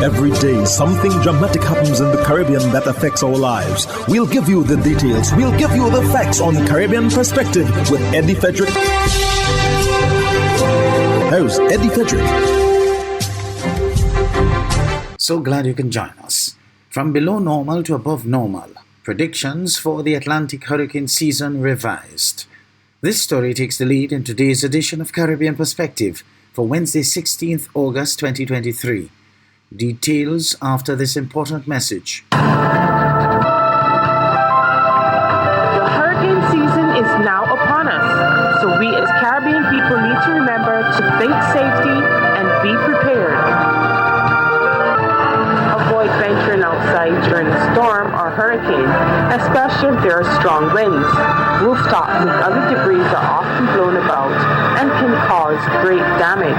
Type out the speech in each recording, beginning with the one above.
Every day, something dramatic happens in the Caribbean that affects our lives. We'll give you the details. We'll give you the facts on Caribbean Perspective with Eddie Frederick. Here's Eddie Frederick. So glad you can join us. From below normal to above normal, predictions for the Atlantic hurricane season revised. This story takes the lead in today's edition of Caribbean Perspective for Wednesday, 16th August 2023. Details after this important message. The hurricane season is now upon us, so we as Caribbean people need to remember to think safety and be prepared. Avoid venturing outside during a storm or hurricane, especially if there are strong winds. Rooftops and other debris are often blown about and can cause great damage.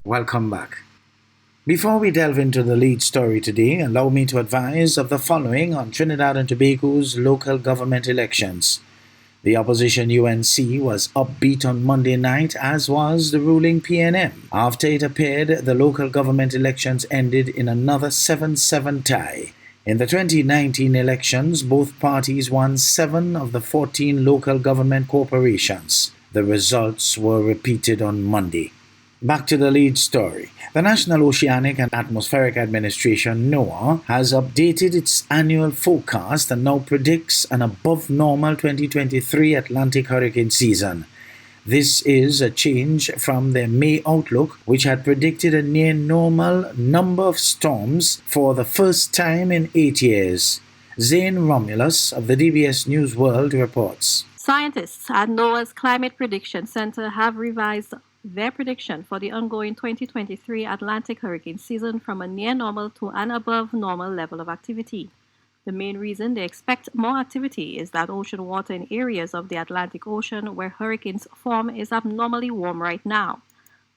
Welcome back. Before we delve into the lead story today, allow me to advise of the following on Trinidad and Tobago's local government elections. The opposition UNC was upbeat on Monday night, as was the ruling PNM. After it appeared the local government elections ended in another 7-7 tie. In the 2019 elections, both parties won 7 of the 14 local government corporations. The results were repeated on Monday. Back to the lead story. The National Oceanic and Atmospheric Administration, NOAA, has updated its annual forecast and now predicts an above-normal 2023 Atlantic hurricane season. This is a change from their May outlook, which had predicted a near-normal number of storms for the first time in 8 years. Zane Romulus of the DBS News World reports. Scientists at NOAA's Climate Prediction Center have revised their prediction for the ongoing 2023 Atlantic hurricane season from a near-normal to an above-normal level of activity. The main reason they expect more activity is that ocean water in areas of the Atlantic Ocean where hurricanes form is abnormally warm right now.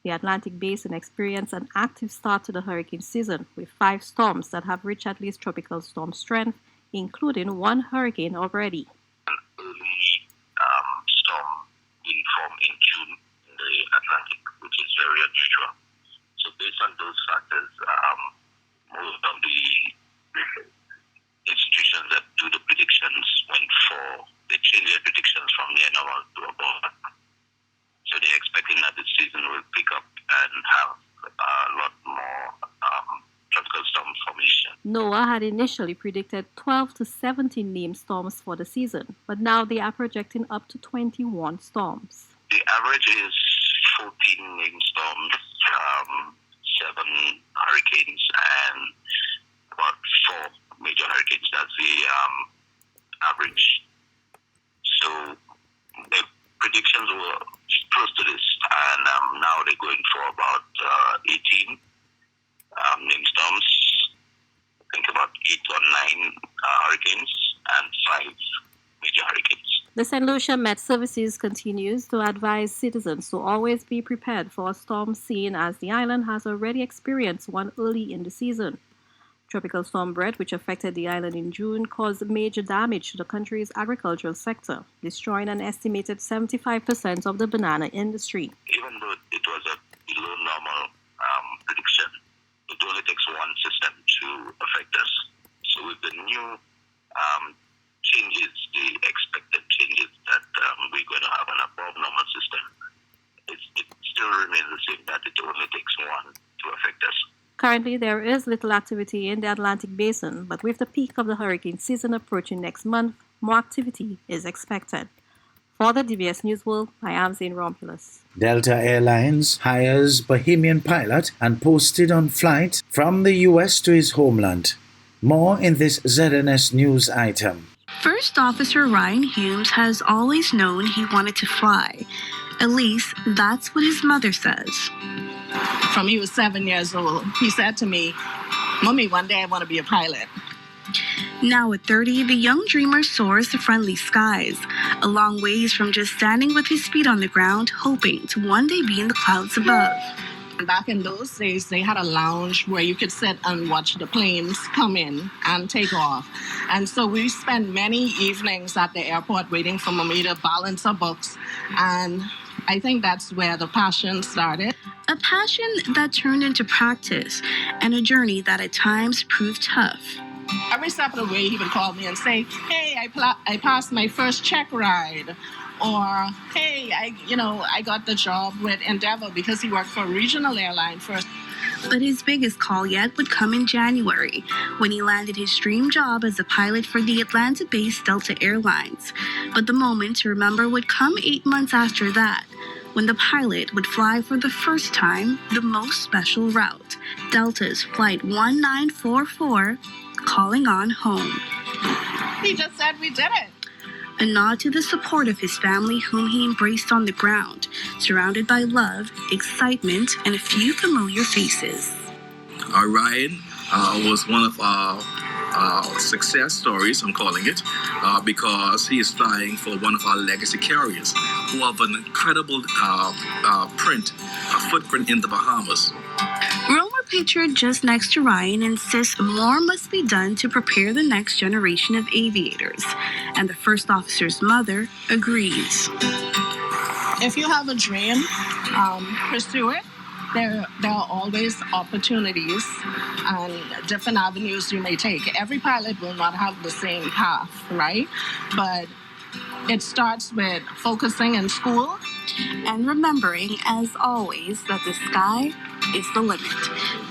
The Atlantic Basin experienced an active start to the hurricane season, with 5 storms that have reached at least tropical storm strength, including 1 hurricane already. An early storm being formed in June in the Atlantic, which is very unusual. So based on those factors, most of the institutions that do the predictions went for, they change their predictions from near normal to above. So they're expecting that the season will pick up and have a lot more tropical storm formation. NOAA had initially predicted 12 to 17 named storms for the season, but now they are projecting up to 21 storms. The average is 14 named storms, 7 hurricanes, and about 4 major hurricanes. That's the average. So the predictions were close to this, and now they're going for about 18 named storms. I think about 8 or 9 hurricanes and 5 major hurricanes. The St. Lucia Met Services continues to advise citizens to always be prepared for a storm seeing as the island has already experienced one early in the season. Tropical Storm Brett, which affected the island in June, caused major damage to the country's agricultural sector, destroying an estimated 75% of the banana industry. Even though it was a below normal prediction, it only takes one system to affect us. So with the new changes, the expected changes that we're going to have an above normal system, it still remains the same, that it only takes one to affect us. Currently, there is little activity in the Atlantic Basin, but with the peak of the hurricane season approaching next month, more activity is expected. For the DBS News World, I am Zane Romulus. Delta Airlines hires Bahamian pilot and posted on flight from the U.S. to his homeland. More in this ZNS News item. First Officer Ryan Humes has always known he wanted to fly. At least, that's what his mother says. From he was 7 years old, he said to me, "Mommy, one day I want to be a pilot." Now at 30, the young dreamer soars to friendly skies, a long ways from just standing with his feet on the ground, hoping to one day be in the clouds above. Back in those days, they had a lounge where you could sit and watch the planes come in and take off. And so we spent many evenings at the airport waiting for Mommy to balance her books. And I think that's where the passion started. A passion that turned into practice and a journey that at times proved tough. Every step of the way, he would call me and say, "Hey, I passed my first check ride." Or, "Hey, I got the job with Endeavor," because he worked for a regional airline first. But his biggest call yet would come in January, when he landed his dream job as a pilot for the Atlanta-based Delta Airlines. But the moment to remember would come 8 months after that, when the pilot would fly for the first time the most special route, Delta's Flight 1944, calling on home. He just said we did it. A nod to the support of his family, whom he embraced on the ground, surrounded by love, excitement, and a few familiar faces. Ryan was one of our success stories, I'm calling it, because he is flying for one of our legacy carriers who have an incredible footprint in the Bahamas. Romer, pictured just next to Ryan, insists more must be done to prepare the next generation of aviators, and the first officer's mother agrees. If you have a dream, pursue it. There are always opportunities and different avenues you may take. Every pilot will not have the same path, right? But it starts with focusing in school. And remembering, as always, that the sky is the limit.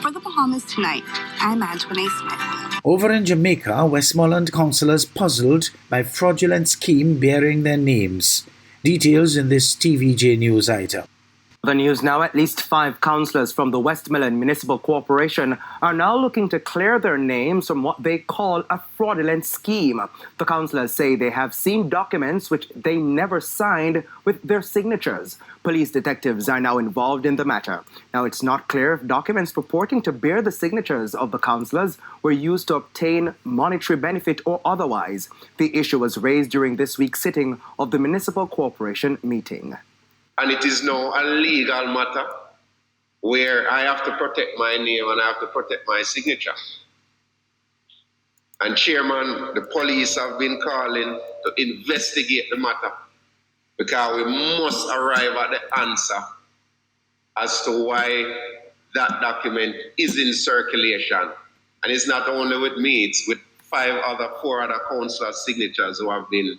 For the Bahamas Tonight, I'm Antoinette Smith. Over in Jamaica, Westmoreland councillors puzzled by fraudulent scheme bearing their names. Details in this TVJ News item. The news now, at least 5 councillors from the Westmoreland Municipal Corporation are now looking to clear their names from what they call a fraudulent scheme. The councillors say they have seen documents which they never signed with their signatures. Police detectives are now involved in the matter. Now, it's not clear if documents purporting to bear the signatures of the councillors were used to obtain monetary benefit or otherwise. The issue was raised during this week's sitting of the Municipal Corporation meeting. And it is now a legal matter where I have to protect my name and I have to protect my signature. And Chairman, the police have been calling to investigate the matter because we must arrive at the answer as to why that document is in circulation. And it's not only with me, it's with 4 other councillors' signatures who have been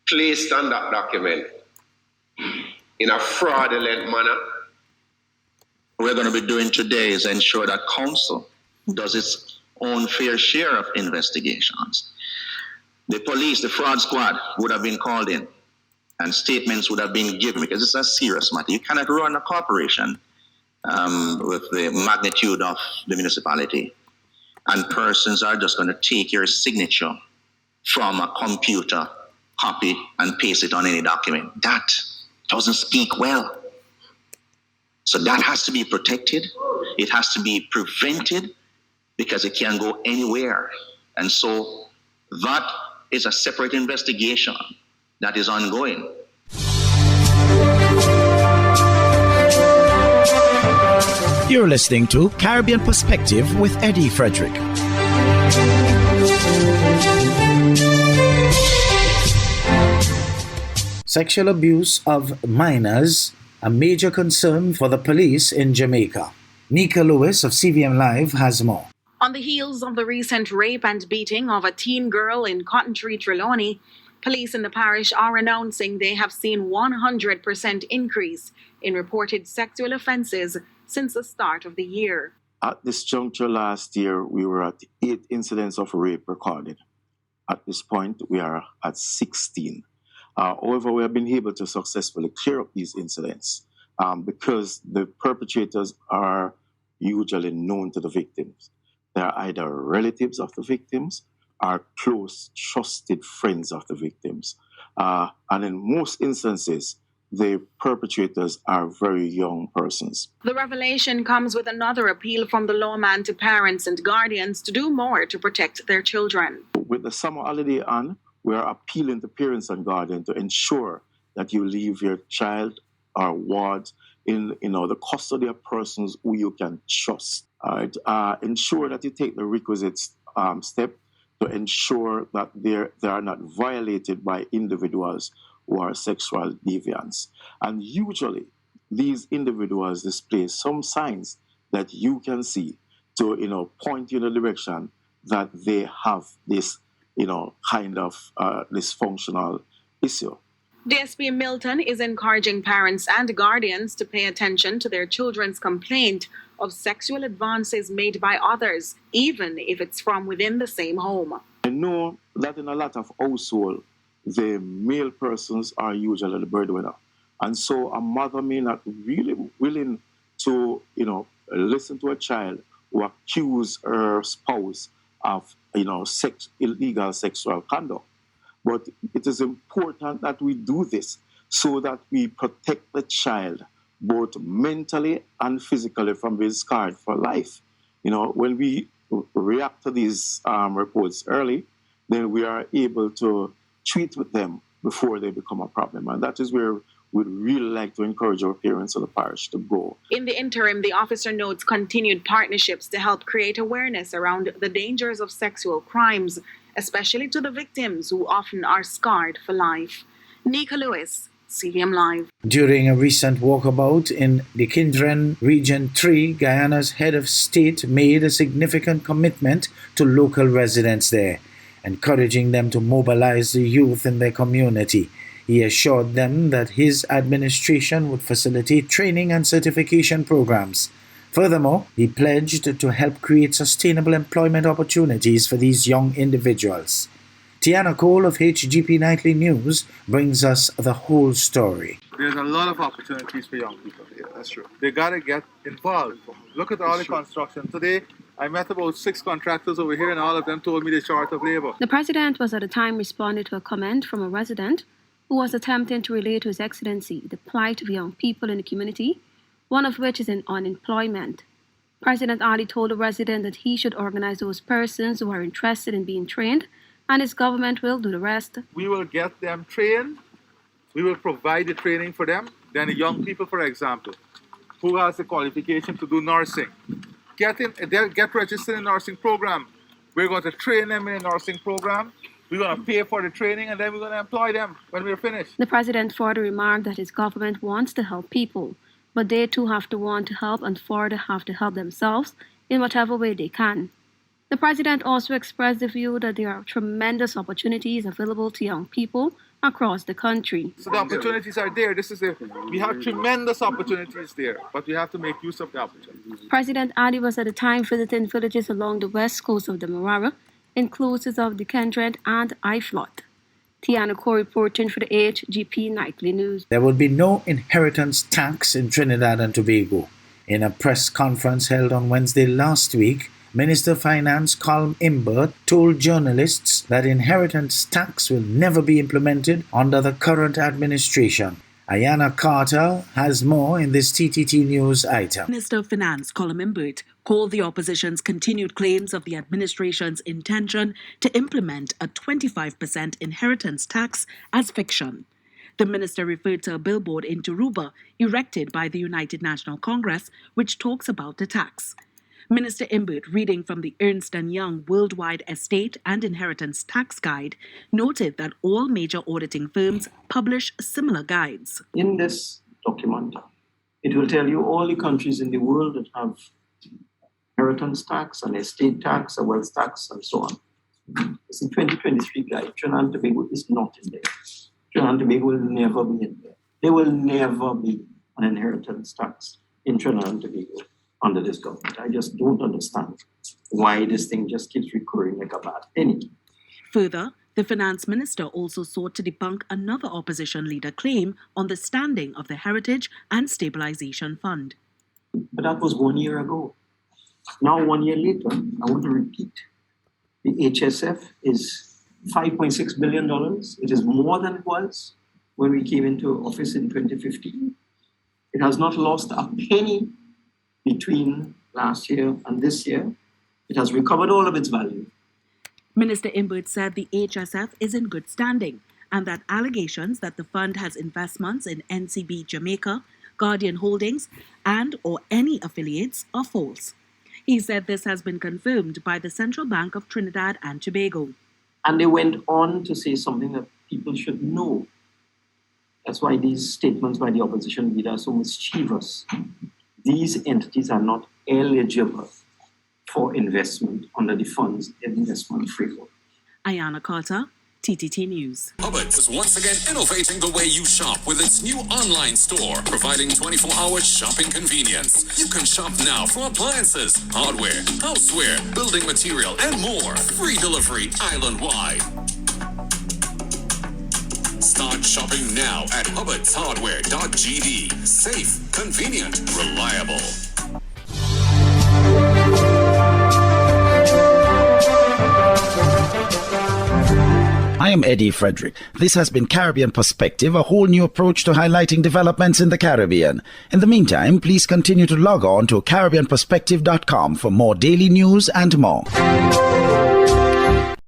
placed on that document in a fraudulent manner. What we're going to be doing today is ensure that council does its own fair share of investigations. The police, the fraud squad would have been called in and statements would have been given because it's a serious matter. You cannot run a corporation with the magnitude of the municipality and persons are just going to take your signature from a computer, copy and paste it on any document. That doesn't speak well. So that has to be protected. It has to be prevented because it can go anywhere. And so that is a separate investigation that is ongoing. You're listening to Caribbean Perspective with Eddie Frederick. Sexual abuse of minors, a major concern for the police in Jamaica. Nika Lewis of CVM Live has more. On the heels of the recent rape and beating of a teen girl in Cotton Tree, Trelawney, police in the parish are announcing they have seen 100% increase in reported sexual offences since the start of the year. At this juncture last year, we were at 8 incidents of rape recorded. At this point, we are at 16. However, we have been able to successfully clear up these incidents because the perpetrators are usually known to the victims. They are either relatives of the victims or close, trusted friends of the victims. And in most instances, the perpetrators are very young persons. The revelation comes with another appeal from the lawman to parents and guardians to do more to protect their children. With the summer holiday on, we are appealing to parents and guardians to ensure that you leave your child or ward in the custody of persons who you can trust. All right? Ensure that you take the requisite step to ensure that they are not violated by individuals who are sexual deviants. And usually, these individuals display some signs that you can see to point you in the direction that they have this kind of dysfunctional issue. DSP Milton is encouraging parents and guardians to pay attention to their children's complaint of sexual advances made by others, even if it's from within the same home. I know that in a lot of households, the male persons are usually the breadwinner. And so a mother may not really willing to, listen to a child who accuse her spouse of, illegal sexual conduct. But it is important that we do this so that we protect the child both mentally and physically from being scarred for life. When we react to these reports early, then we are able to treat with them before they become a problem. And that is where we'd really like to encourage our parents of the parish to go. In the interim, the officer notes continued partnerships to help create awareness around the dangers of sexual crimes, especially to the victims who often are scarred for life. Nika Lewis, CVM Live. During a recent walkabout in the Kindren Region 3, Guyana's head of state made a significant commitment to local residents there, encouraging them to mobilize the youth in their community. He assured them that his administration would facilitate training and certification programs. Furthermore, he pledged to help create sustainable employment opportunities for these young individuals. Tiana Cole of HGP Nightly News brings us the whole story. There's a lot of opportunities for young people here. That's true. They got to get involved. Look at all the construction. Today, I met about 6 contractors over here, and all of them told me they're short of labor. The president was at the time responding to a comment from a resident who was attempting to relate to His Excellency the plight of young people in the community, one of which is in unemployment. President Ali told the resident that he should organize those persons who are interested in being trained, and his government will do the rest. We will get them trained. We will provide the training for them. Then the young people, for example, who has the qualification to do nursing, get registered in the nursing program. We're going to train them in a nursing program. We're going to pay for the training, and then we're going to employ them when we're finished. The president further remarked that his government wants to help people, but they too have to want to help and further have to help themselves in whatever way they can. The president also expressed the view that there are tremendous opportunities available to young people across the country. So the opportunities are there. We have tremendous opportunities there, but we have to make use of the opportunities. President Ali was at the time visiting villages along the west coast of the Marara, inclusive of the Kendrent and Iflot. Tiana Cole reporting for the HGP Nightly News. There will be no inheritance tax in Trinidad and Tobago. In a press conference held on Wednesday last week, Minister of Finance Colm Imbert told journalists that inheritance tax will never be implemented under the current administration. Ayana Carter has more in this TTT News item. Minister of Finance Colm Imbert called the opposition's continued claims of the administration's intention to implement a 25% inheritance tax as fiction. The minister referred to a billboard in Turuba erected by the United National Congress, which talks about the tax. Minister Imbert, reading from the Ernst & Young Worldwide Estate and Inheritance Tax Guide, noted that all major auditing firms publish similar guides. In this document, it will tell you all the countries in the world that have inheritance tax and estate tax, a wealth tax, and so on. It's in 2023 guide. Trinidad and Tobago is not in there. Trinidad and Tobago will never be in there. There will never be an inheritance tax in Trinidad and Tobago under this government. I just don't understand why this thing just keeps recurring like a bad penny. Further, the finance minister also sought to debunk another opposition leader claim on the standing of the Heritage and Stabilization Fund. But that was 1 year ago. Now, 1 year later, I want to repeat. The HSF is $5.6 billion. It is more than it was when we came into office in 2015. It has not lost a penny between last year and this year. It has recovered all of its value. Minister Imbert said the HSF is in good standing and that allegations that the fund has investments in NCB Jamaica, Guardian Holdings, and or any affiliates are false. He said this has been confirmed by the Central Bank of Trinidad and Tobago. And they went on to say something that people should know. That's why these statements by the opposition leader are so mischievous. These entities are not eligible for investment under the Funds Investment Framework. Ayana Carter, TTT News. Hubbard's is once again innovating the way you shop with its new online store, providing 24-hour shopping convenience. You can shop now for appliances, hardware, houseware, building material, and more. Free delivery island-wide. Start shopping now at hubbardshardware.gd. Safe, convenient, reliable. I am Eddie Frederick. This has been Caribbean Perspective, a whole new approach to highlighting developments in the Caribbean. In the meantime, please continue to log on to CaribbeanPerspective.com for more daily news and more.